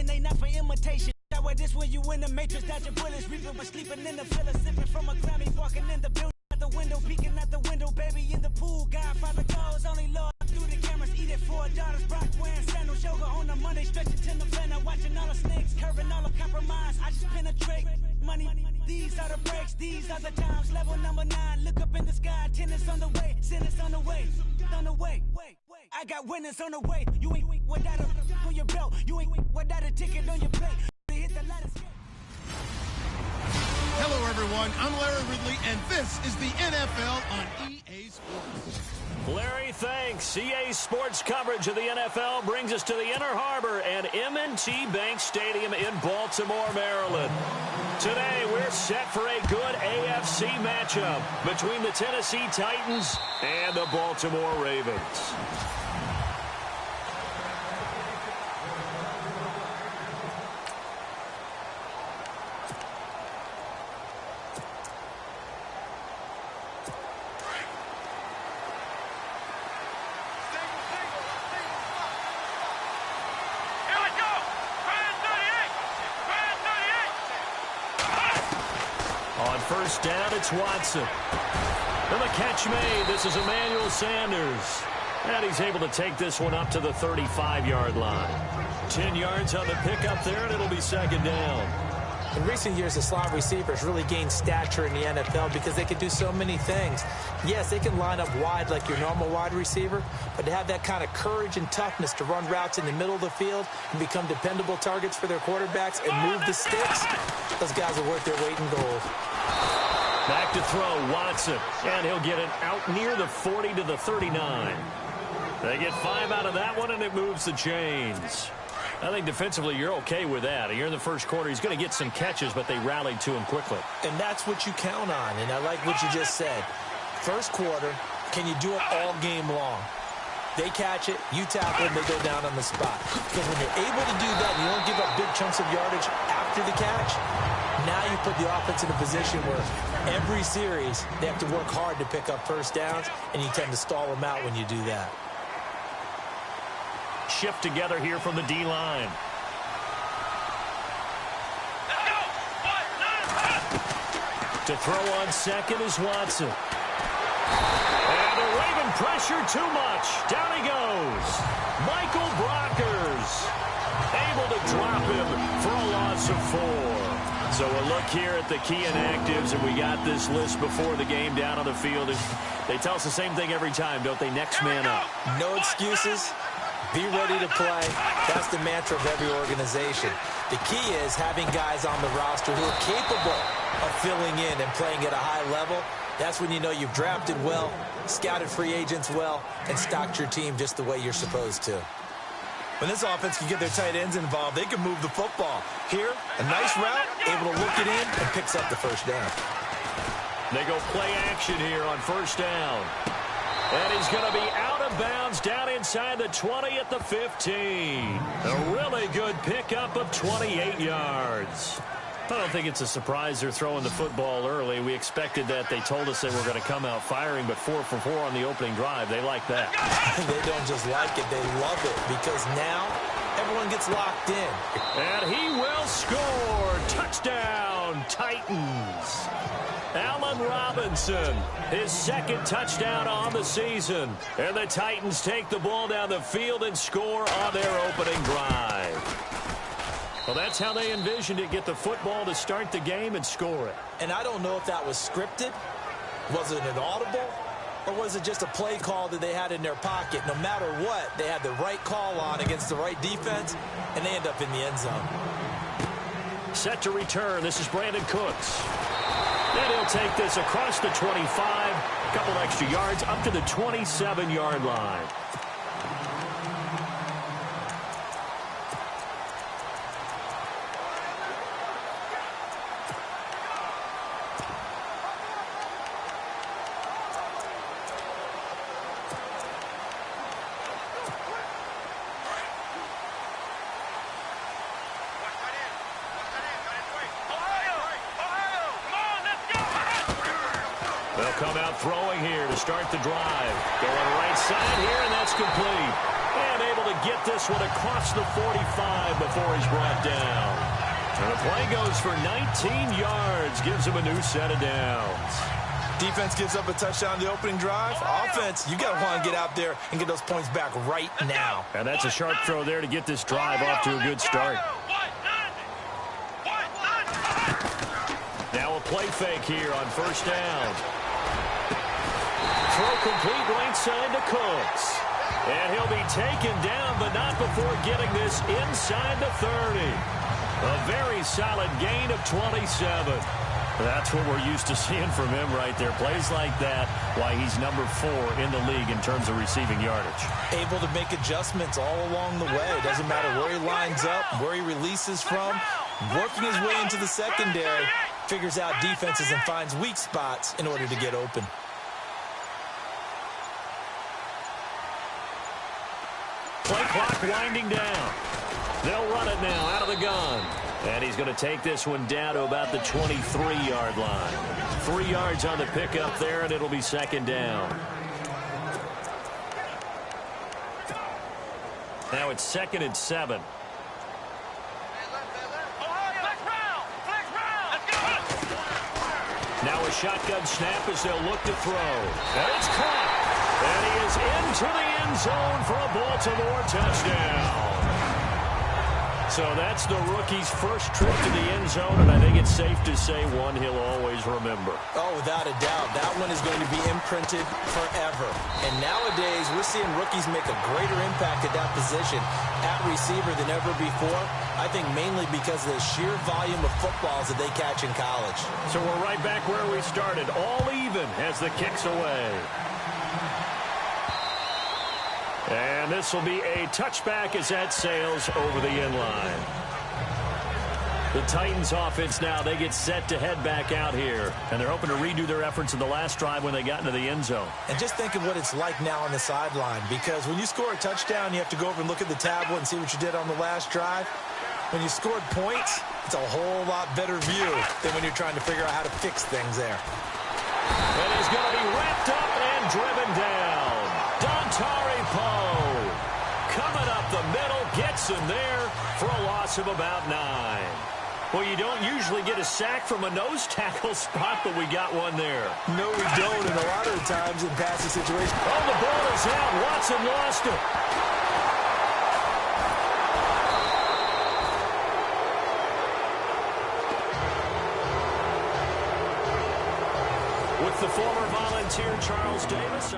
they not for imitation. That way this when you in the matrix, dodging bullets, reaping but sleeping in the villa, sipping from a Grammy, walking in the building. The window, peeking at the window, baby in the pool. Godfather goes, only Lord through the cameras. Eat it for daughters, Brock wearing sandals. Yoga on a Monday, stretching to the fan. Watching all the snakes, curving all the compromise. I just penetrate money. These are the breaks, these are the times. Level number 9, look up in the sky. Tennis on the way, sentence on the way, on the way. I got winners on the way. You ain't without a on your belt. You ain't without a ticket on your plate. Hit the ladder. Hello, everyone. I'm Larry Ridley, and this is the NFL on EA Sports. Larry, thanks. EA Sports coverage of the NFL brings us to the Inner Harbor and M&T Bank Stadium in Baltimore, Maryland. Today, we're set for a good AFC matchup between the Tennessee Titans and the Baltimore Ravens. First down, it's Watson. And the catch made. This is Emmanuel Sanders. And he's able to take this one up to the 35-yard line. 10 yards on the pickup there, and it'll be second down. In recent years, the slot receivers really gained stature in the NFL because they can do so many things. Yes, they can line up wide like your normal wide receiver, but to have that kind of courage and toughness to run routes in the middle of the field and become dependable targets for their quarterbacks and move the sticks, those guys are worth their weight in gold. Back to throw, Watson, and he'll get it out near the 40 to the 39. They get 5 out of that one, and it moves the chains. I think defensively you're okay with that. Here in the first quarter, he's going to get some catches, but they rallied to him quickly. And that's what you count on, and I like what you just said. First quarter, can you do it all game long? They catch it, you tackle them, they go down on the spot. Because when you're able to do that and you don't give up big chunks of yardage after the catch, now you put the offense in a position where every series they have to work hard to pick up first downs, and you tend to stall them out when you do that. Shift together here from the D-line. To throw on second is Watson. And they're waving pressure too much. Down he goes. Michael Brockers able to drop him for a loss of 4. So a look here at the key inactives, and we got this list before the game down on the field. They tell us the same thing every time, don't they? Next man up. No excuses. Be ready to play. That's the mantra of every organization. The key is having guys on the roster who are capable of filling in and playing at a high level. That's when you know you've drafted well, scouted free agents well, and stocked your team just the way you're supposed to. When this offense can get their tight ends involved, they can move the football. Here, a nice route, able to look it in, and picks up the first down. They go play action here on first down. And he's going to be out of bounds down inside the 20 at the 15. A really good pickup of 28 yards. I don't think it's a surprise they're throwing the football early. We expected that. They told us they were going to come out firing, but 4 for 4 on the opening drive. They like that. They don't just like it. They love it because now everyone gets locked in. And he will score. Touchdown, Titans. Allen Robinson, his second touchdown on the season. And the Titans take the ball down the field and score on their opening drive. Well, that's how they envisioned it, get the football to start the game and score it. And I don't know if that was scripted. Was it an audible? Or was it just a play call that they had in their pocket? No matter what, they had the right call on against the right defense, and they end up in the end zone. Set to return. This is Brandon Cooks. And he'll take this across the 25, a couple extra yards, up to the 27-yard line. They'll come out throwing here to start the drive. Going right side here, and that's complete. And unable to get this one across the 45 before he's brought down. And the play goes for 19 yards, gives him a new set of downs. Defense gives up a touchdown the opening drive. Offense, you got to want to get out there and get those points back right now. And that's a sharp throw there to get this drive off to a good start. Now a play fake here on first down. Throw complete right side to Cooks. And he'll be taken down, but not before getting this inside the 30. A very solid gain of 27. That's what we're used to seeing from him right there. Plays like that, why he's number 4 in the league in terms of receiving yardage. Able to make adjustments all along the way. It doesn't matter where he lines up, where he releases from. Working his way into the secondary, figures out defenses and finds weak spots in order to get open. Play clock winding down. They'll run it now out of the gun. And he's going to take this one down to about the 23-yard line. 3 yards on the pickup there, and it'll be second down. Now it's 2nd and 7. Now a shotgun snap as they'll look to throw. And it's caught. And he is into the end zone for a Baltimore touchdown. So that's the rookie's first trip to the end zone, and I think it's safe to say one he'll always remember. Oh, without a doubt. That one is going to be imprinted forever. And nowadays, we're seeing rookies make a greater impact at that position at receiver than ever before. I think mainly because of the sheer volume of footballs that they catch in college. So we're right back where we started, all even as the kick's away. And this will be a touchback as that sails over the end line. The Titans offense now, they get set to head back out here. And they're hoping to redo their efforts in the last drive when they got into the end zone. And just think of what it's like now on the sideline. Because when you score a touchdown, you have to go over and look at the tablet and see what you did on the last drive. When you scored points, it's a whole lot better view than when you're trying to figure out how to fix things there. And he's going to be wrapped up and driven down. Dontari Poe coming up the middle, gets him there for a loss of about 9. Well, you don't usually get a sack from a nose tackle spot, but we got one there. No, we don't, and a lot of the times in passing situations. Oh, the ball is out. Watson lost it. With the former Volunteer Charles Davis.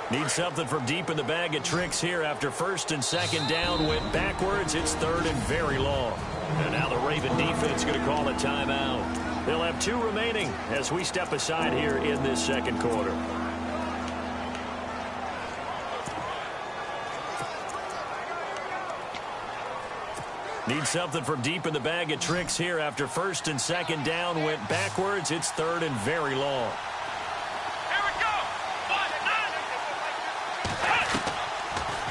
Need something from deep in the bag of tricks here after first and second down went backwards. It's 3rd and very long. And now the Raven defense going to call a timeout. They'll have 2 remaining as we step aside here in this second quarter. Need something from deep in the bag of tricks here after first and second down went backwards. It's 3rd and very long.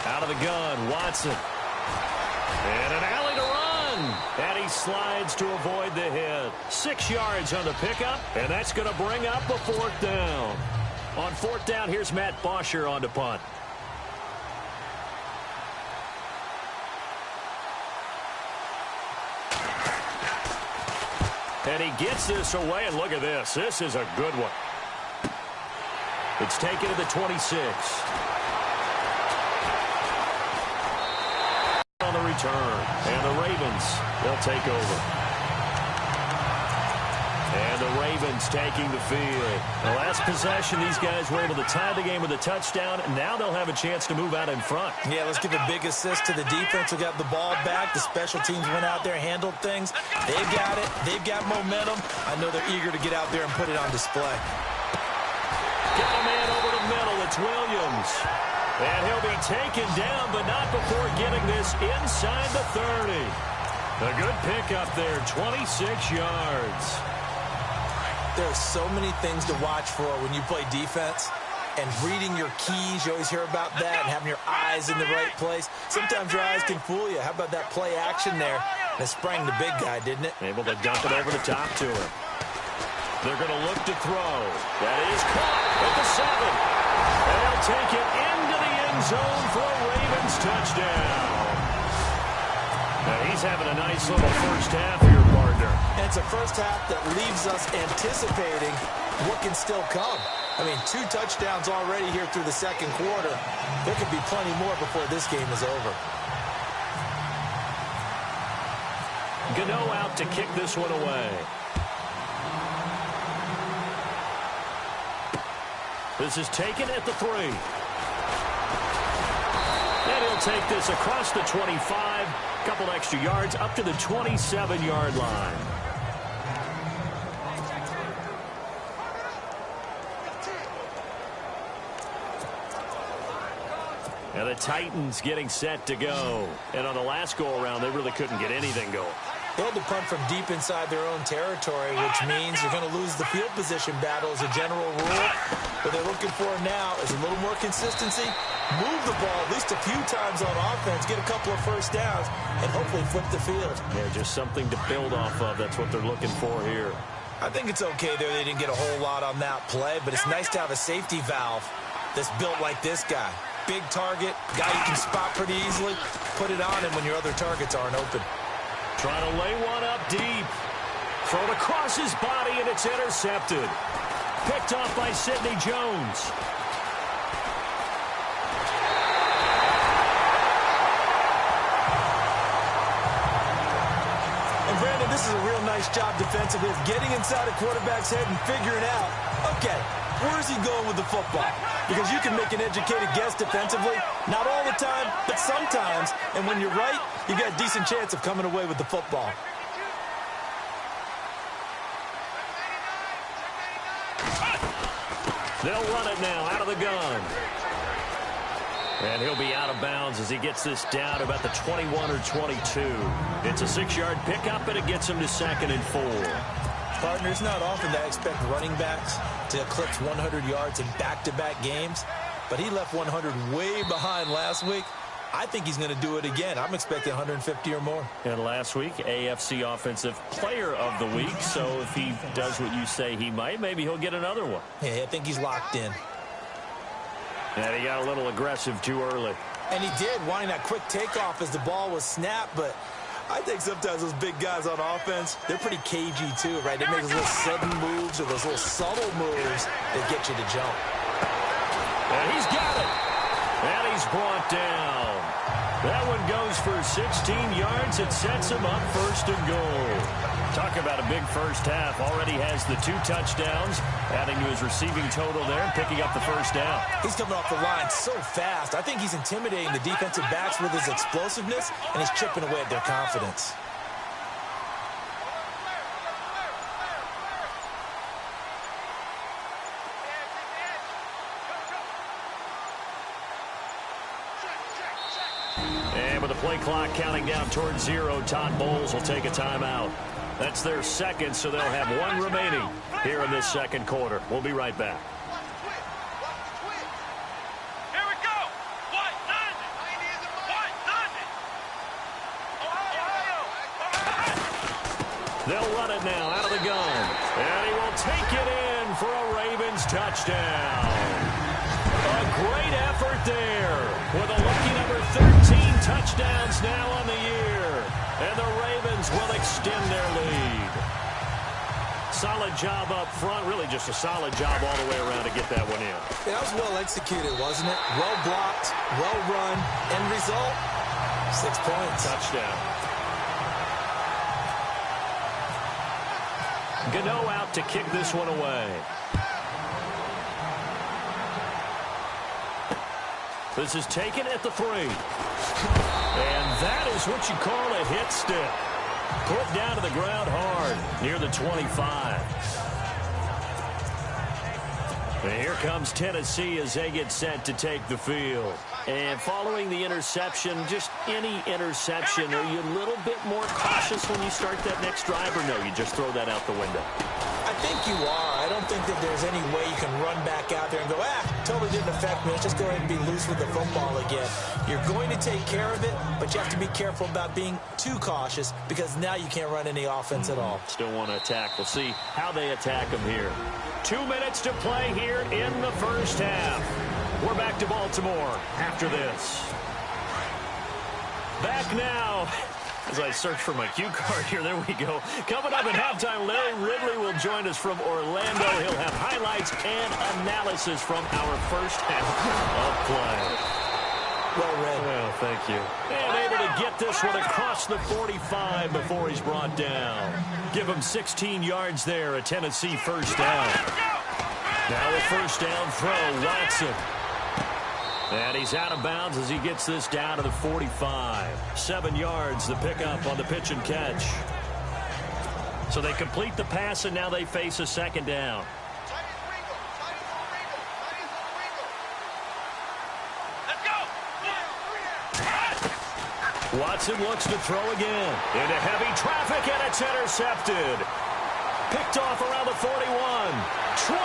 Out of the gun, Watson. And an alley to run. And he slides to avoid the hit. 6 yards on the pickup, and that's going to bring up a 4th down. On 4th down, here's Matt Bosher on to punt. And he gets this away, and look at this. This is a good one. It's taken to the 26. On the return. And the Ravens, they'll take over. And the Ravens taking the field. The last possession, these guys were able to tie the game with a touchdown. Now they'll have a chance to move out in front. Yeah, let's give a big assist to the defense who got the ball back. The special teams went out there, handled things. They've got it. They've got momentum. I know they're eager to get out there and put it on display. Get the man over the middle. It's Williams. And he'll be taken down, but not before getting this inside the 30. A good pickup there, 26 yards. There's so many things to watch for when you play defense. And reading your keys, you always hear about that, and having your eyes in the right place. Sometimes your eyes can fool you. How about that play action there? And it sprang the big guy, didn't it? Able to dump it over the top to him. They're going to look to throw. That is caught at the 7. And they'll take it into the end zone for a Ravens touchdown. Now he's having a nice little first half here, partner. And it's a first half that leaves us anticipating what can still come. I mean, 2 touchdowns already here through the second quarter. There could be plenty more before this game is over. Gano out to kick this one away. This is taken at the 3. And he'll take this across the 25. Couple extra yards up to the 27-yard line. And the Titans getting set to go. And on the last go-around, they really couldn't get anything going. They had to punt from deep inside their own territory, which means you're going to lose the field position battle as a general rule. What they're looking for now is a little more consistency, move the ball at least a few times on offense, get a couple of first downs, and hopefully flip the field. Yeah, just something to build off of. That's what they're looking for here. I think it's okay there. They didn't get a whole lot on that play, but it's nice to have a safety valve that's built like this guy. Big target, guy you can spot pretty easily. Put it on him when your other targets aren't open. Trying to lay one up deep. Thrown across his body, and it's intercepted. Picked off by Sidney Jones. And Brandon, this is a real nice job defensively of getting inside a quarterback's head and figuring out, okay, where's he going with the football? Because you can make an educated guess defensively. Not all the time, but sometimes. And when you're right, you got a decent chance of coming away with the football. They'll run it now out of the gun. And he'll be out of bounds as he gets this down about the 21 or 22. It's a 6-yard pickup, and it gets him to 2nd and 4. Partner, it's not often that I expect running backs to eclipse 100 yards in back-to-back games, but he left 100 way behind last week. I think he's going to do it again. I'm expecting 150 or more. And last week, AFC Offensive Player of the Week, so if he does what you say he might, maybe he'll get another one. Yeah, I think he's locked in. And he got a little aggressive too early. And he did, wanting that quick takeoff as the ball was snapped, but I think sometimes those big guys on offense, they're pretty cagey too, right? They make those little sudden moves or those little subtle moves that get you to jump. And he's got it. And he's brought down. That one goes for 16 yards. It sets him up 1st and goal. Talk about a big first half. Already has the 2 touchdowns, adding to his receiving total there and picking up the first down. He's coming off the line so fast. I think he's intimidating the defensive backs with his explosiveness, and he's chipping away at their confidence. And with the play clock counting down towards 0, Todd Bowles will take a timeout. That's their 2nd, so they'll have 1 remaining here in this 2nd quarter. We'll be right back. Here we go. What? They'll run it now out of the gun. And he will take it in for a Ravens touchdown. A great effort there with a lucky number 13 touchdowns now on the year. And the Ravens will extend their lead. Solid job up front. Really just a solid job all the way around to get that one in. Yeah, that was well executed, wasn't it? Well blocked, well run. End result, 6 points. Touchdown. Gano out to kick this one away. This is taken at the 3. And that is what you call a hit stick. Put down to the ground hard near the 25. And here comes Tennessee as they get set to take the field. And following the interception, just any interception, are you a little bit more cautious when you start that next drive, or no, you just throw that out the window? I think you are. I don't think that there's any way you can run back out there and go, totally didn't affect me. Let's just go ahead and be loose with the football again. You're going to take care of it, but you have to be careful about being too cautious because now you can't run any offense at all. Still want to attack. We'll see how they attack them here. 2 minutes to play here in the first half. We're back to Baltimore after this. Back now. As I search for my cue card here, there we go. Coming up at halftime, Larry Ridley will join us from Orlando. He'll have highlights and analysis from our first half of play. Well read. Well, thank you. And able to get this one across the 45 before he's brought down. Give him 16 yards there, a Tennessee first down. Now a first down throw, Watson. And he's out of bounds as he gets this down to the 45. 7 yards, the pickup on the pitch and catch. So they complete the pass, and now they face a second down. Let's go. Watson looks to throw again. Into heavy traffic, and it's intercepted. Picked off around the 41. 20,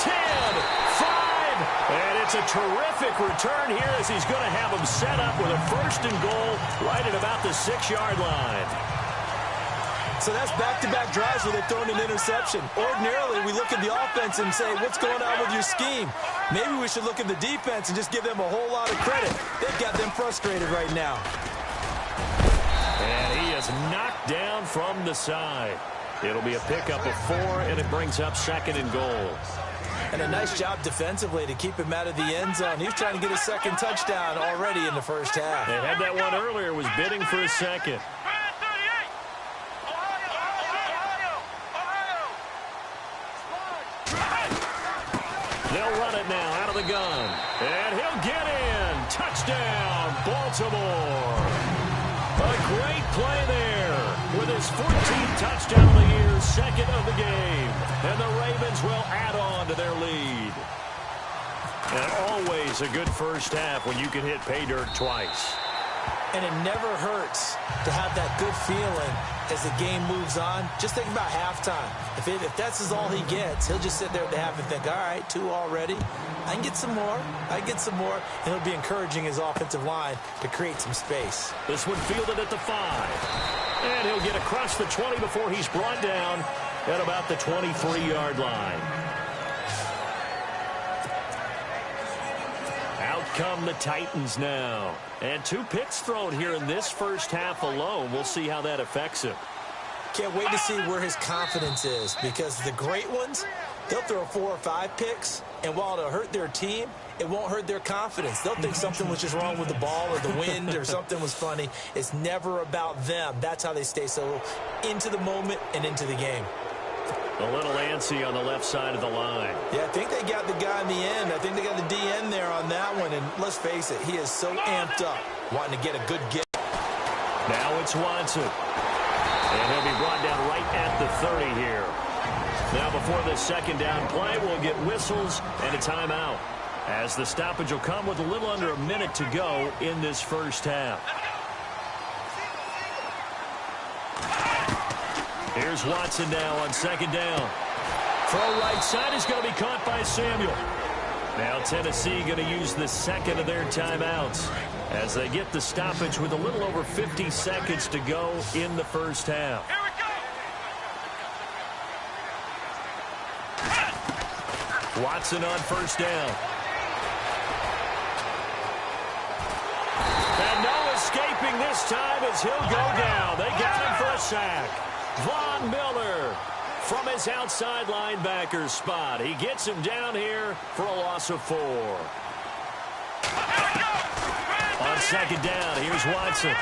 10, 5. And it's a terrific return here as he's going to have him set up with a first and goal right at about the 6-yard line. So that's back-to-back drives where they've thrown an interception. Ordinarily, we look at the offense and say, what's going on with your scheme? Maybe we should look at the defense and just give them a whole lot of credit. They've got them frustrated right now. And he is knocked down from the side. It'll be a pickup of 4, and it brings up second and goal. And a nice job defensively to keep him out of the end zone. He was trying to get a second touchdown already in the first half. They had that one earlier, was bidding for a second. They'll run it now out of the gun. And he'll get in. Touchdown, Baltimore. A great play there with his 14th touchdown of the year, second of the game. And the Ravens will add on to their lead. And always a good first half when you can hit pay dirt twice. And it never hurts to have that good feeling as the game moves on. Just think about halftime. If that's all he gets, he'll just sit there at the half and think, all right, 2 already. I can get some more. I can get some more. And he'll be encouraging his offensive line to create some space. This one fielded at the 5. And he'll get across the 20 before he's brought down at about the 23-yard line. Out come the Titans now. And 2 picks thrown here in this first half alone. We'll see how that affects him. Can't wait to see where his confidence is, because the great ones, they'll throw 4 or 5 picks, and while it'll hurt their team, it won't hurt their confidence. They'll think something was just wrong with the ball or the wind or something was funny. It's never about them. That's how they stay so into the moment and into the game. A little antsy on the left side of the line. Yeah, I think they got the guy in the end. I think they got the DN there on that one. And let's face it, he is so amped up, wanting to get a good get. Now it's Watson. And he'll be brought down right at the 30 here. Now before this second down play, we'll get whistles and a timeout, as the stoppage will come with a little under a minute to go in this first half. Here's Watson now on second down. Throw right side is going to be caught by Samuel. Now Tennessee going to use the second of their timeouts as they get the stoppage with a little over 50 seconds to go in the first half. Here we go. Watson on first down. And no escaping this time as he'll go down. They got him for a sack. Von Miller from his outside linebacker spot. He gets him down here for a loss of 4. On second down, here's Watson.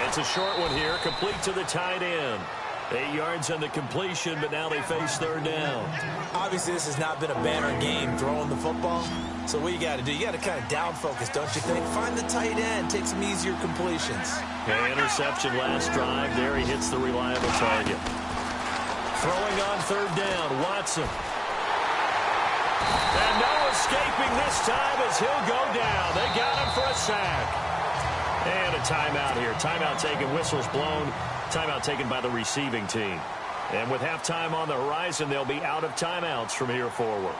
It's a short one here, complete to the tight end. 8 yards on the completion, but now they face third down. Obviously, this has not been a banner game throwing the football. So what you got to do, you got to kind of down focus, don't you think? Find the tight end, take some easier completions. Okay, interception last drive. There he hits the reliable target. Throwing on third down, Watson. And no escaping this time as he'll go down. They got him for a sack. And a timeout here. Timeout taken, whistles blown. Timeout taken by the receiving team. And with halftime on the horizon, they'll be out of timeouts from here forward.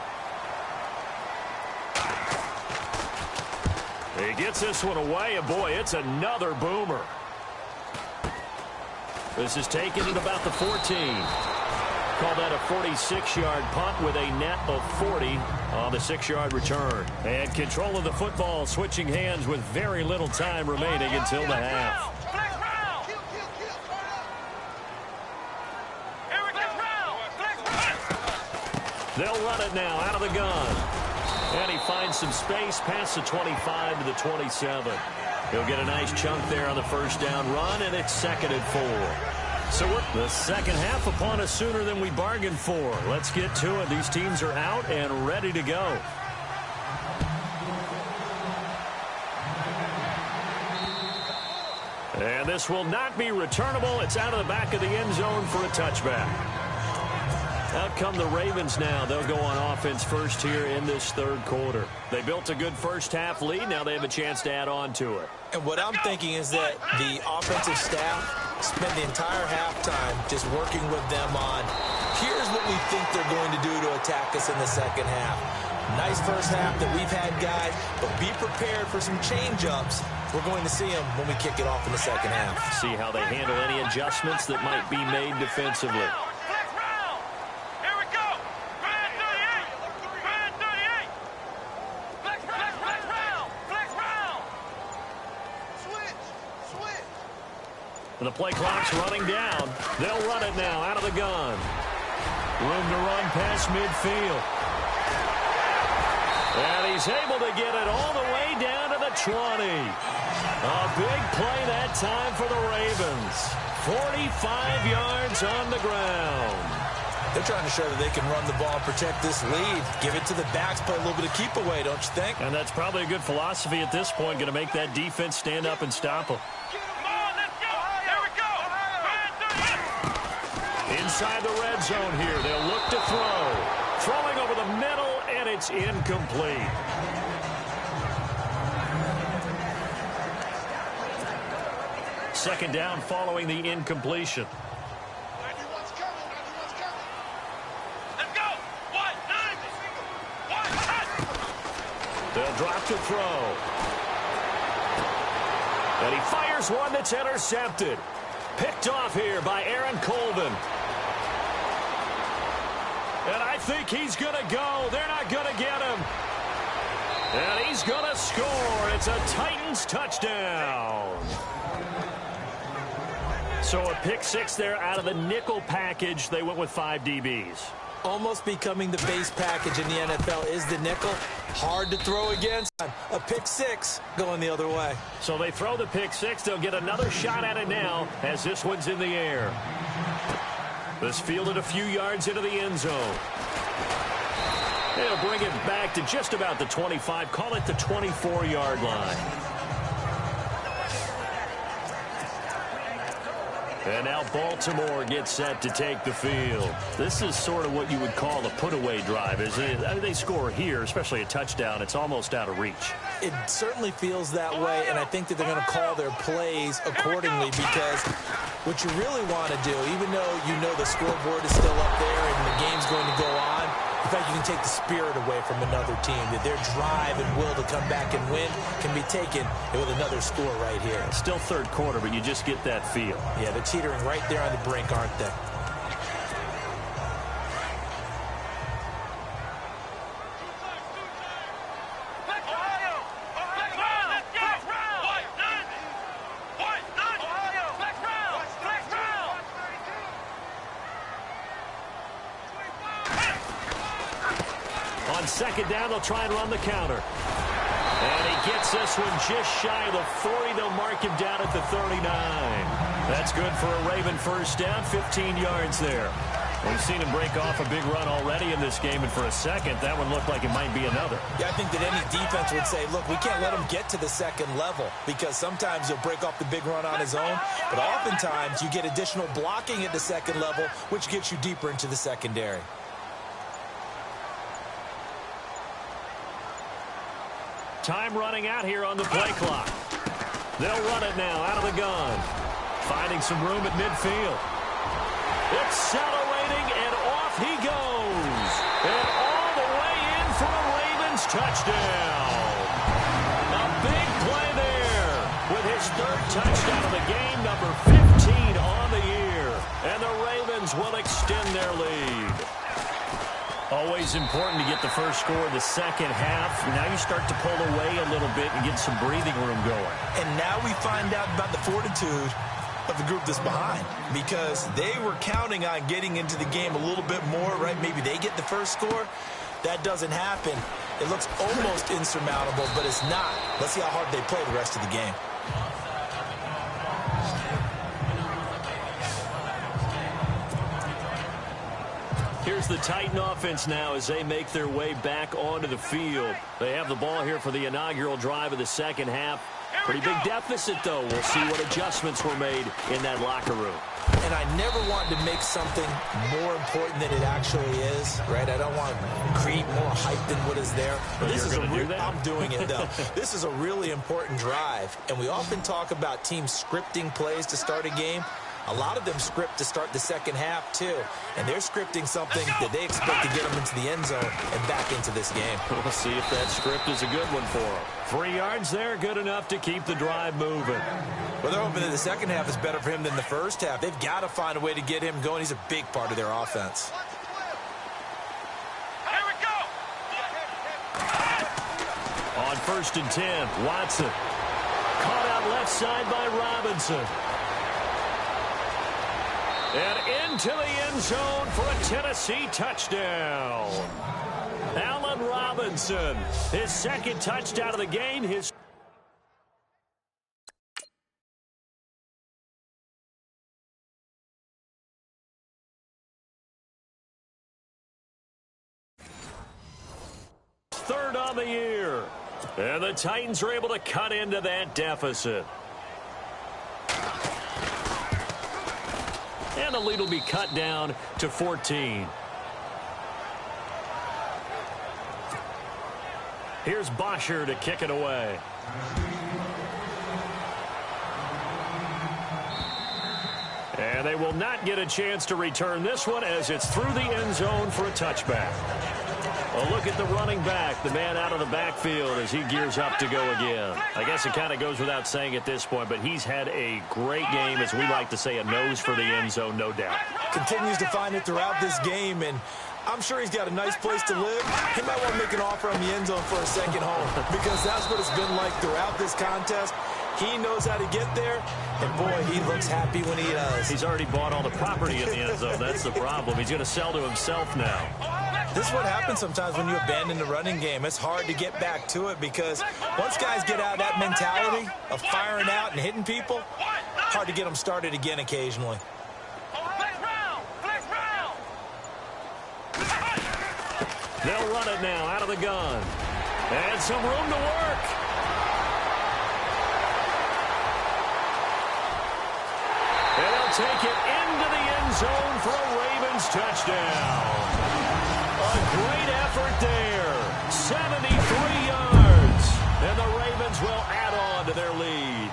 He gets this one away, and boy, it's another boomer. This is taken at about the 14. Call that a 46-yard punt with a net of 40 on the 6-yard return. And control of the football switching hands with very little time remaining until the half. They'll run it now out of the gun. And he finds some space past the 25 to the 27. He'll get a nice chunk there on the first down run, and it's 2nd and 4. So we're the second half upon us sooner than we bargained for. Let's get to it. These teams are out and ready to go. And this will not be returnable. It's out of the back of the end zone for a touchback. Out come the Ravens now. They'll go on offense first here in this third quarter. They built a good first half lead. Now they have a chance to add on to it. And what I'm thinking is that the offensive staff spent the entire halftime just working with them on, here's what we think they're going to do to attack us in the second half. Nice first half that we've had, guys, but be prepared for some change-ups. We're going to see them when we kick it off in the second half. See how they handle any adjustments that might be made defensively. The play clock's running down. They'll run it now out of the gun. Room to run past midfield. And he's able to get it all the way down to the 20. A big play that time for the Ravens. 45 yards on the ground. They're trying to show that they can run the ball, protect this lead. Give it to the backs, play a little bit of keep away, don't you think? And that's probably a good philosophy at this point. Going to make that defense stand up and stop them. Inside the red zone here, they'll look to throw. Throwing over the middle, and it's incomplete. Second down following the incompletion. They'll drop to throw. And he fires one that's intercepted. Picked off here by Aaron Colvin. And I think he's going to go. They're not going to get him. And he's going to score. It's a Titans touchdown. So a pick six there out of the nickel package. They went with 5 DBs. Almost becoming the base package in the NFL is the nickel. Hard to throw against. A pick six going the other way. So they throw the pick six. They'll get another shot at it now as this one's in the air. This fielded a few yards into the end zone. They'll bring it back to just about the 25. Call it the 24-yard line. And now Baltimore gets set to take the field. This is sort of what you would call a put-away drive, isn't it? I mean, they score here, especially a touchdown. It's almost out of reach. It certainly feels that way, and I think that they're going to call their plays accordingly because what you really want to do, even though you know the scoreboard is still up there and the game's going to go on, in fact, you can take the spirit away from another team, that their drive and will to come back and win can be taken with another score right here. Still third quarter, but you just get that feel. Yeah, they're teetering right there on the brink, aren't they? Second down, they'll try and run the counter. And he gets this one just shy of the 40. They'll mark him down at the 39. That's good for a Raven first down, 15 yards there. We've seen him break off a big run already in this game, and for a second, that one looked like it might be another. Yeah, I think that any defense would say, look, we can't let him get to the second level because sometimes he'll break off the big run on his own, but oftentimes you get additional blocking at the second level, which gets you deeper into the secondary. Time running out here on the play clock. They'll run it now out of the gun. Finding some room at midfield. Accelerating, and off he goes. And all the way in for a Ravens touchdown. A big play there with his third touchdown of the game, number 15 on the year. And the Ravens will extend their lead. Always important to get the first score of the second half. Now you start to pull away a little bit and get some breathing room going. And now we find out about the fortitude of the group that's behind, because they were counting on getting into the game a little bit more, right? Maybe they get the first score. That doesn't happen. It looks almost insurmountable, but it's not. Let's see how hard they play the rest of the game. Here's the Titan offense now as they make their way back onto the field. They have the ball here for the inaugural drive of the second half. Pretty big deficit, though. We'll see what adjustments were made in that locker room. And I never want to make something more important than it actually is, right? I don't want to create more hype than what is there. But this is I'm doing it, though. This is a really important drive. And we often talk about teams scripting plays to start a game. A lot of them script to start the second half, too. And they're scripting something that they expect to get them into the end zone and back into this game. We'll see if that script is a good one for them. 3 yards there, good enough to keep the drive moving. Well, they're hoping that the second half is better for him than the first half. They've got to find a way to get him going. He's a big part of their offense. Here we go. On 1st and 10, Watson. Caught out left side by Robinson. And into the end zone for a Tennessee touchdown. Allen Robinson, his second touchdown of the game. His third on the year. And the Titans are able to cut into that deficit. And the lead will be cut down to 14. Here's Bosher to kick it away. And they will not get a chance to return this one as it's through the end zone for a touchback. A look at the running back, the man out of the backfield as he gears up to go again. I guess it kind of goes without saying at this point, but he's had a great game, as we like to say, a nose for the end zone, no doubt. Continues to find it throughout this game, and I'm sure he's got a nice place to live. He might want to make an offer on the end zone for a second home, because that's what it's been like throughout this contest. He knows how to get there, and boy, he looks happy when he does. He's already bought all the property in the end zone. That's the problem. He's going to sell to himself now. This is what happens sometimes when you abandon the running game. It's hard to get back to it, because once guys get out of that mentality of firing out and hitting people, hard to get them started again occasionally. They'll run it now out of the gun. And some room to work. And they'll take it into the end zone for a Ravens touchdown. A great effort there. 73 yards. And the Ravens will add on to their lead.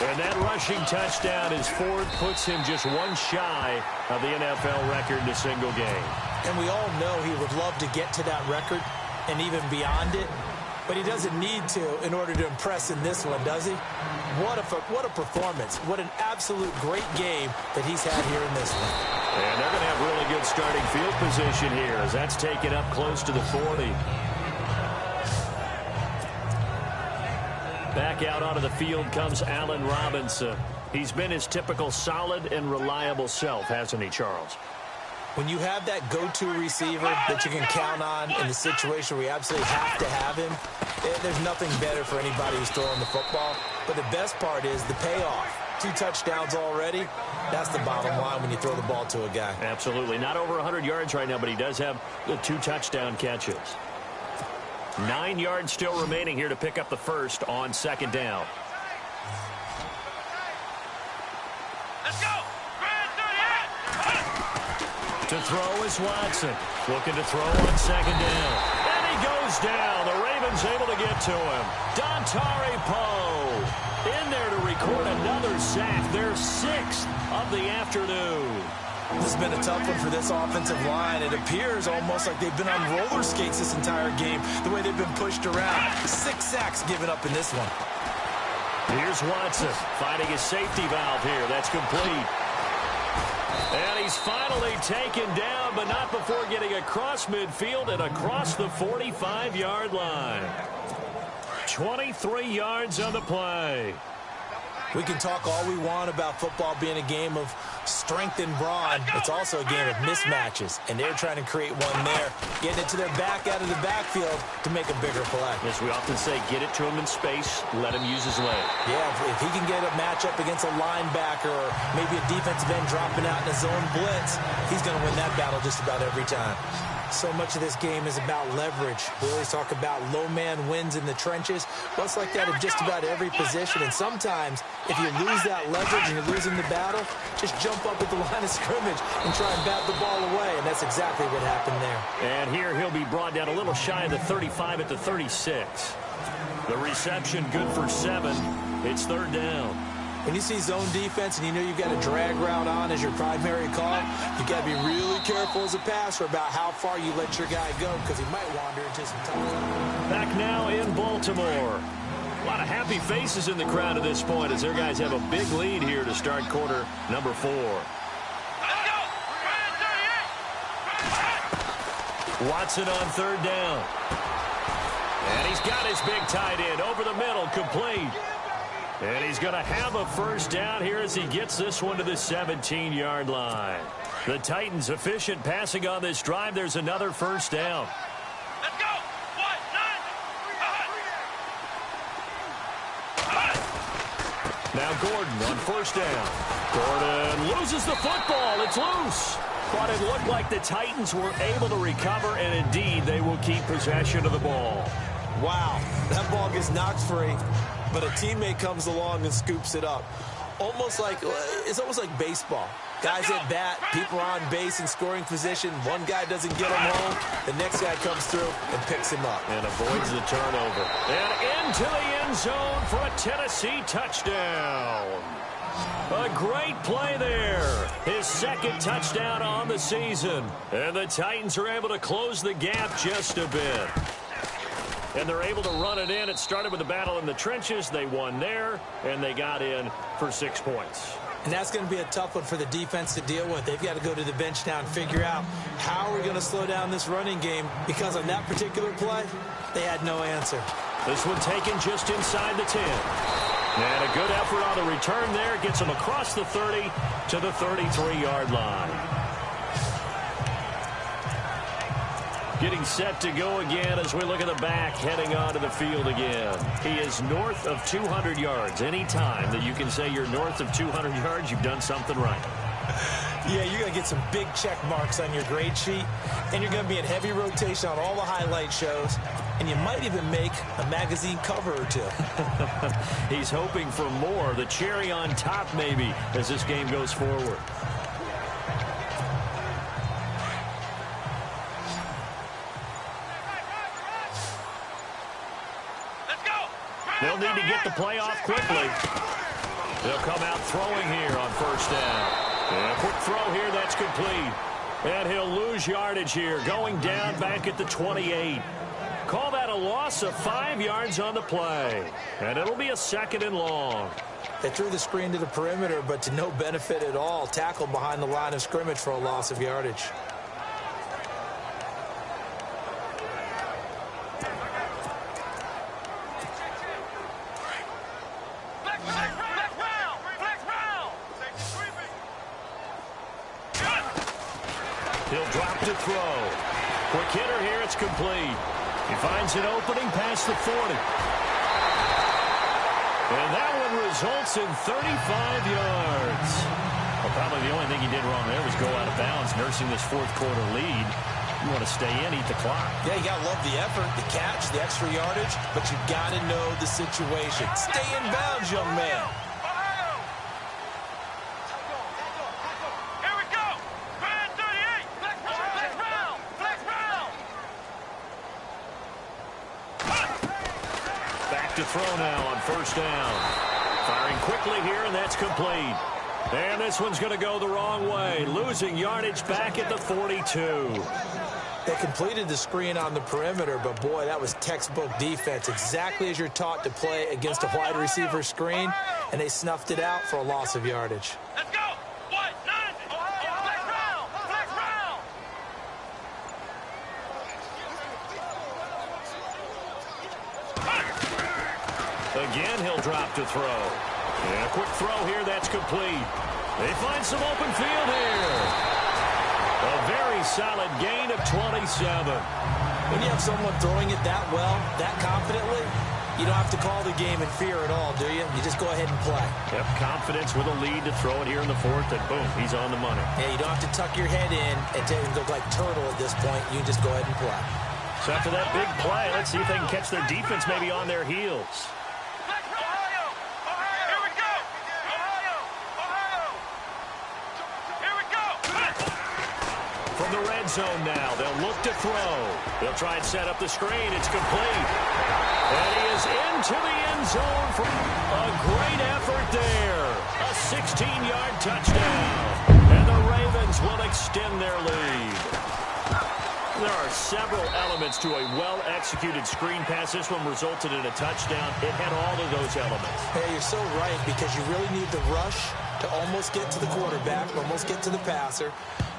And that rushing touchdown, his fourth, puts him just one shy of the NFL record in a single game. And we all know he would love to get to that record and even beyond it, but he doesn't need to in order to impress in this one, does he? What a performance. What an absolute great game that he's had here in this one. And they're going to have really good starting field position here as that's taken up close to the 40. Back out onto the field comes Allen Robinson. He's been his typical solid and reliable self, hasn't he, Charles? When you have that go-to receiver that you can count on in the situation where you absolutely have to have him, there's nothing better for anybody who's throwing the football. But the best part is the payoff. 2 touchdowns already. That's the bottom line when you throw the ball to a guy. Absolutely. Not over 100 yards right now, but he does have the 2 touchdown catches. 9 yards still remaining here to pick up the first on second down. Let's go. To throw is Watson. Looking to throw on second down. And he goes down. The Ravens able to get to him. Dontari Poe in there to record another sack. Their 6th of the afternoon. This has been a tough one for this offensive line. It appears almost like they've been on roller skates this entire game, the way they've been pushed around. 6 sacks given up in this one. Here's Watson finding his safety valve here. That's complete. And he's finally taken down, but not before getting across midfield and across the 45-yard line. 23 yards on the play. We can talk all we want about football being a game of strength and brawn. It's also a game of mismatches, and they're trying to create one there, getting it to their back out of the backfield to make a bigger play. As we often say, get it to him in space, let him use his leg. Yeah, if he can get a matchup against a linebacker or maybe a defensive end dropping out in a zone blitz, he's going to win that battle just about every time. So much of this game is about leverage. We always talk about low man wins in the trenches. Well, it's like that in just about every position. And sometimes, if you lose that leverage and you're losing the battle, just jump up at the line of scrimmage and try and bat the ball away. And that's exactly what happened there. And here he'll be brought down a little shy of the 35 at the 36. The reception good for 7. It's 3rd down. When you see zone defense and you know you've got a drag route on as your primary call, you've got to be really careful as a passer about how far you let your guy go because he might wander into some time. Back now in Baltimore. A lot of happy faces in the crowd at this point as their guys have a big lead here to start quarter number 4. Let's go! Watson on 3rd down. And he's got his big tight end over the middle, complete. And he's going to have a 1st down here as he gets this one to the 17-yard line. The Titans efficient passing on this drive. There's another 1st down. Let's go! 1, 9. Now Gordon on 1st down. Gordon loses the football. It's loose. But it looked like the Titans were able to recover, and indeed they will keep possession of the ball. Wow, that ball gets knocked free, but a teammate comes along and scoops it up. It's almost like baseball. Guys at bat, people are on base in scoring position. One guy doesn't get him home. The next guy comes through and picks him up. And avoids the turnover. And into the end zone for a Tennessee touchdown. A great play there. His 2nd touchdown on the season. And the Titans are able to close the gap just a bit. And they're able to run it in. It started with a battle in the trenches. They won there, and they got in for 6 points. And that's going to be a tough one for the defense to deal with. They've got to go to the bench now and figure out how are we going to slow down this running game, because on that particular play, they had no answer. This one taken just inside the 10. And a good effort on the return there. Gets them across the 30 to the 33-yard line. Getting set to go again as we look at the back, heading onto the field again. He is north of 200 yards. Any time that you can say you're north of 200 yards, you've done something right. Yeah, you're going to get some big check marks on your grade sheet, and you're going to be in heavy rotation on all the highlight shows, and you might even make a magazine cover or 2. He's hoping for more, the cherry on top maybe, as this game goes forward. They'll need to get the play off quickly. They'll come out throwing here on 1st down. And a quick throw here, that's complete. And he'll lose yardage here, going down back at the 28. Call that a loss of 5 yards on the play. And it'll be a 2nd and long. They threw the screen to the perimeter, but to no benefit at all. Tackled behind the line of scrimmage for a loss of yardage. He'll drop to throw. Quick hitter here, it's complete. He finds an opening past the 40. And that one results in 35 yards. Well, probably the only thing he did wrong there was go out of bounds, nursing this 4th quarter lead. You want to stay in, eat the clock. Yeah, you got to love the effort, the catch, the extra yardage, but you got to know the situation. Stay in bounds, young man. throw now on first down. Firing quickly here, and that's complete. And this one's going to go the wrong way, losing yardage back at the 42. They completed the screen on the perimeter, but, boy, that was textbook defense, exactly as you're taught to play against a wide receiver screen, and they snuffed it out for a loss of yardage. Let's go. What? Nine. Flex round. Flex round. Again, he'll drop to throw. And a quick throw here, that's complete. They find some open field here. A very solid gain of 27. When you have someone throwing it that well, that confidently, you don't have to call the game in fear at all, do you? You just go ahead and play. Yep, confidence with a lead to throw it here in the fourth, and boom, he's on the money. Yeah, you don't have to tuck your head in and look like turtle at this point. You just go ahead and play. So after that big play, let's see if they can catch their defense maybe on their heels. Ohio. Here we go. Ohio. Here we go. From the red zone now, they'll look to throw. They'll try and set up the screen. It's complete. And he is into the end zone for a great effort there. A 16-yard touchdown. And the Ravens will extend their lead. There are several elements to a well-executed screen pass. This one resulted in a touchdown. It had all of those elements. Hey, you're so right, because you really need the rush to almost get to the quarterback, almost get to the passer.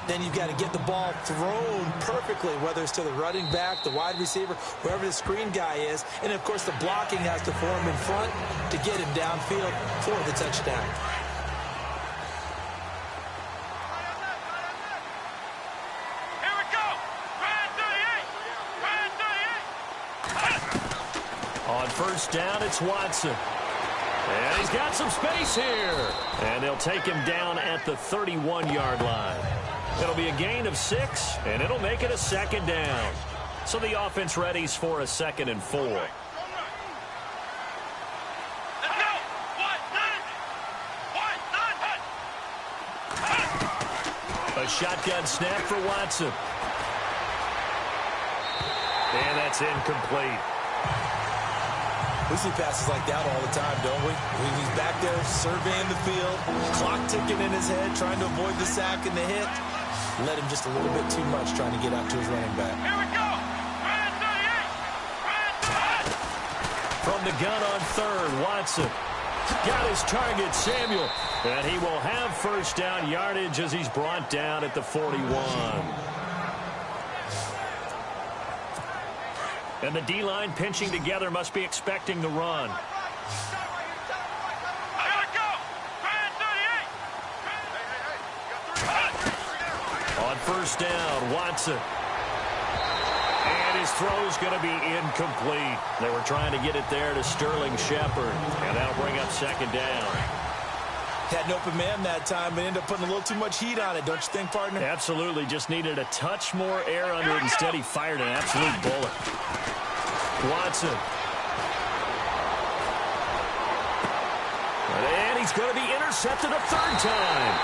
Then you've got to get the ball thrown perfectly, whether it's to the running back, the wide receiver, wherever the screen guy is. And, of course, the blocking has to form in front to get him downfield for the touchdown. Here we go. Grand 38. On first down, it's Watson. And he's got some space here. And they'll take him down at the 31-yard line. It'll be a gain of 6, and it'll make it a second down. So the offense readies for a 2nd and 4. Let's go. What? A shotgun snap for Watson. And that's incomplete. We see passes like that all the time, don't we? He's back there surveying the field, clock ticking in his head, trying to avoid the sack and the hit. Let him just a little bit too much trying to get out to his running back. Here we go. Grand 38. From the gun on third, Watson. Got his target, Samuel. And he will have first down yardage as he's brought down at the 41. And the D-line pinching together, must be expecting the run. Here we go. Grand 38. On first down, Watson. And his throw's going to be incomplete. They were trying to get it there to Sterling Shepard. And that'll bring up second down. Had an open man that time, but ended up putting a little too much heat on it, don't you think, partner? Absolutely. Just needed a touch more air under it. Instead, he fired an absolute bullet. Watson. And he's going to be intercepted a third time.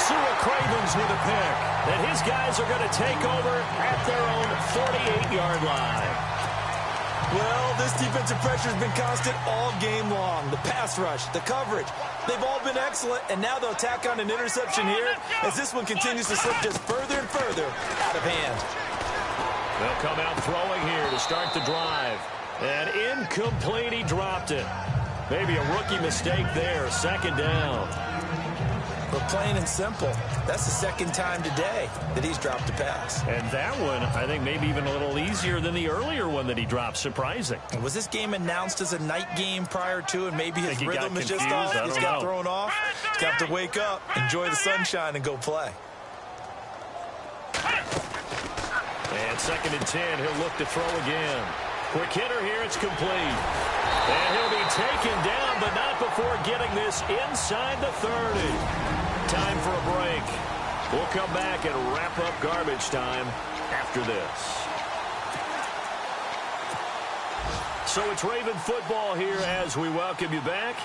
Sua Cravens with a pick. And his guys are going to take over at their own 48-yard line. Well, this defensive pressure has been constant all game long. The pass rush, the coverage, they've all been excellent, and now they'll tack on an interception here as this one continues to slip just further and further out of hand. They'll come out throwing here to start the drive. And incomplete, he dropped it. Maybe a rookie mistake there, second down. But plain and simple, that's the second time today that he's dropped a pass. And that one, I think, maybe even a little easier than the earlier one that he dropped. Surprising. Was this game announced as a night game prior to, and maybe his rhythm is just confused. off? He's got thrown off. He's got to wake up, enjoy the sunshine, and go play. And 2nd and 10, he'll look to throw again. Quick hitter here, it's complete. And he'll be taken down, but not before getting this inside the 30. Time for a break. We'll come back and wrap up garbage time after this. So it's Raven football here as we welcome you back.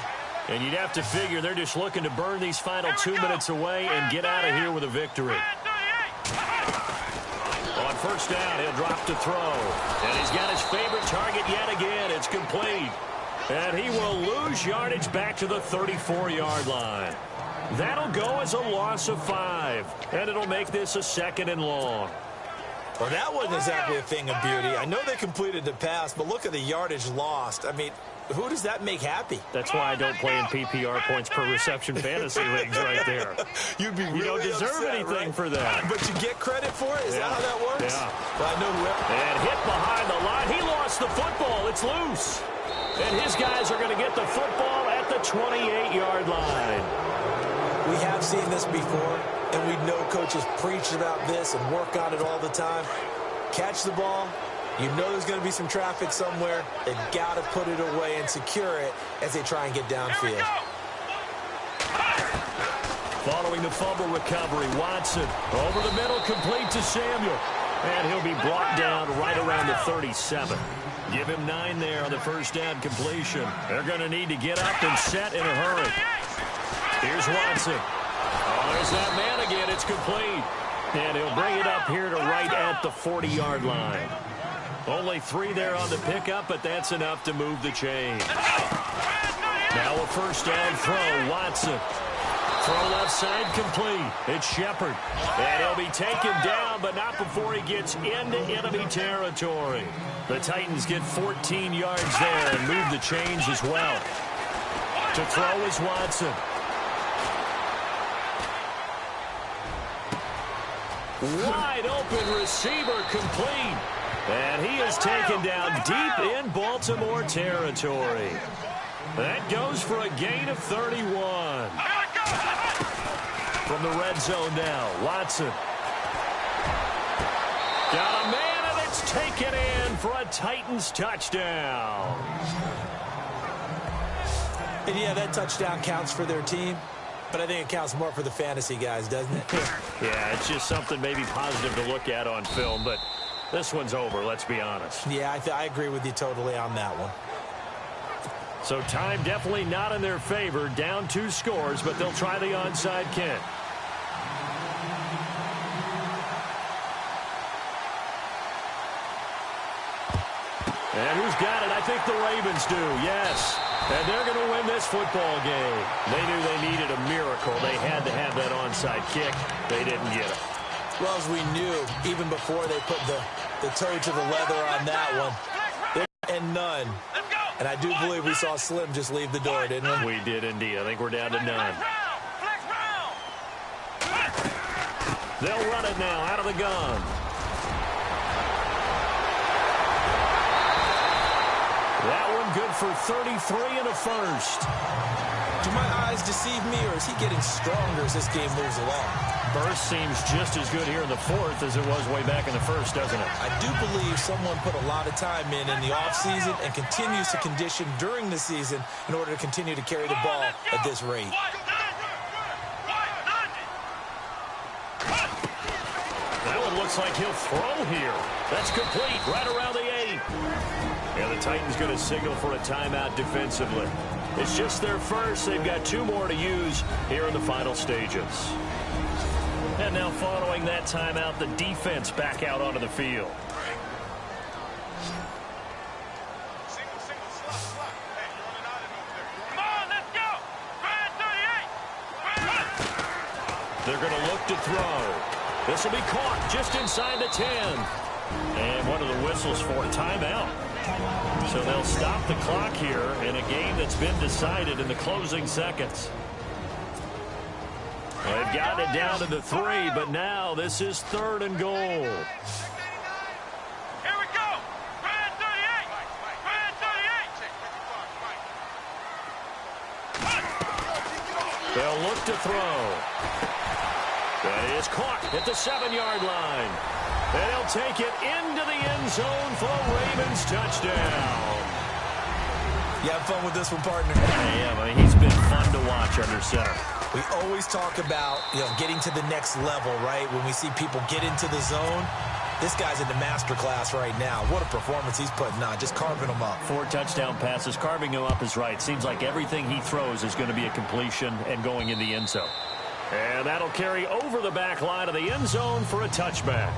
And you'd have to figure they're just looking to burn these final 2 minutes away and get out of here with a victory. On first down, he'll drop to throw. And he's got his favorite target yet again. It's complete. And he will lose yardage back to the 34-yard line. That'll go as a loss of 5, and it'll make this a 2nd and long. Well, that wasn't exactly a thing of beauty. I know they completed the pass, but look at the yardage lost. I mean, who does that make happy? That's why I don't play in PPR points per reception fantasy leagues right there. You'd be really You don't deserve upset, anything right? for that. But you get credit for it? Is that how that works? Yeah. Well, I know whoever. And hit behind the line. He lost the football. It's loose. And his guys are going to get the football at the 28-yard line. We have seen this before, and we know coaches preach about this and work on it all the time. Catch the ball. You know there's going to be some traffic somewhere. They've got to put it away and secure it as they try and get downfield. Following the fumble recovery, Watson over the middle, complete to Samuel. And he'll be brought down right around the 37. Give him 9 there on the first down completion. They're going to need to get up and set in a hurry. Here's Watson. Oh, there's that man again. It's complete. And he'll bring it up here to right at the 40-yard line. Only 3 there on the pickup, but that's enough to move the chains. Now a first down throw, Watson. Throw left side complete. It's Shepard. And he'll be taken down, but not before he gets into enemy territory. The Titans get 14 yards there and move the chains as well. To throw is Watson. Wide open receiver complete. And he is taken down deep in Baltimore territory. That goes for a gain of 31. From the red zone now, Watson. Got a man, and it's taken in for a Titans touchdown. And yeah, that touchdown counts for their team, but I think it counts more for the fantasy guys, doesn't it? Yeah, it's just something maybe positive to look at on film, but this one's over, let's be honest. Yeah, I agree with you totally on that one. So time definitely not in their favor. Down 2 scores, but they'll try the onside kick. And who's got it? I think the Ravens do, yes. And they're going to win this football game. They knew they needed a miracle. They had to have that onside kick. They didn't get it. Well, as we knew, even before they put the toe to the leather on that one, and none. And I do believe we saw Slim just leave the door, didn't we? We did indeed. I think we're down to none. They'll run it now out of the gun. That one good for 33 and a first. Do my eyes deceive me, or is he getting stronger as this game moves along? Burst seems just as good here in the 4th as it was way back in the 1st, doesn't it? I do believe someone put a lot of time in the offseason and continues to condition during the season in order to continue to carry the ball at this rate. That one looks like he'll throw here. That's complete right around the 8. And the Titans going to signal for a timeout defensively. It's just their first. They've got 2 more to use here in the final stages. And now following that timeout, the defense back out onto the field. Come on, let's go. Red 38. They're going to look to throw. This will be caught just inside the 10. And one of the whistles for a timeout. So they'll stop the clock here in a game that's been decided in the closing seconds. They've gotten it down to the 3, but now this is 3rd and goal. Here we go. Red 38. Red 38. They'll look to throw. That is caught at the 7-yard line. And he'll take it into the end zone for a Ravens touchdown. You have fun with this one, partner? I am. I mean, he's been fun to watch under center. We always talk about, getting to the next level, right? When we see people get into the zone, this guy's in the master class right now. What a performance he's putting on, just carving them up. 4 touchdown passes. Carving him up is right. Seems like everything he throws is going to be a completion and going in the end zone. And that'll carry over the back line of the end zone for a touchback.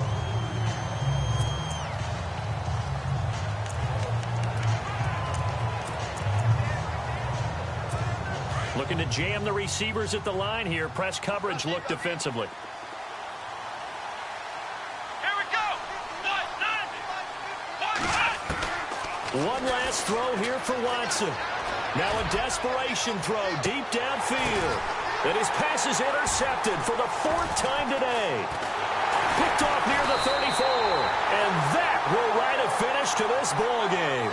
Looking to jam the receivers at the line here. Press coverage look defensively. Here we go. One last throw here for Watson. Now a desperation throw deep downfield. And his pass is intercepted for the 4th time today. Picked off near the 34. And that will write a finish to this ball game.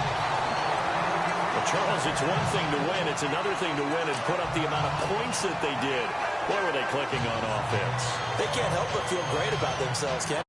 Well, Charles, it's one thing to win. It's another thing to win and put up the amount of points that they did. Boy, were they clicking on offense. They can't help but feel great about themselves, Ken.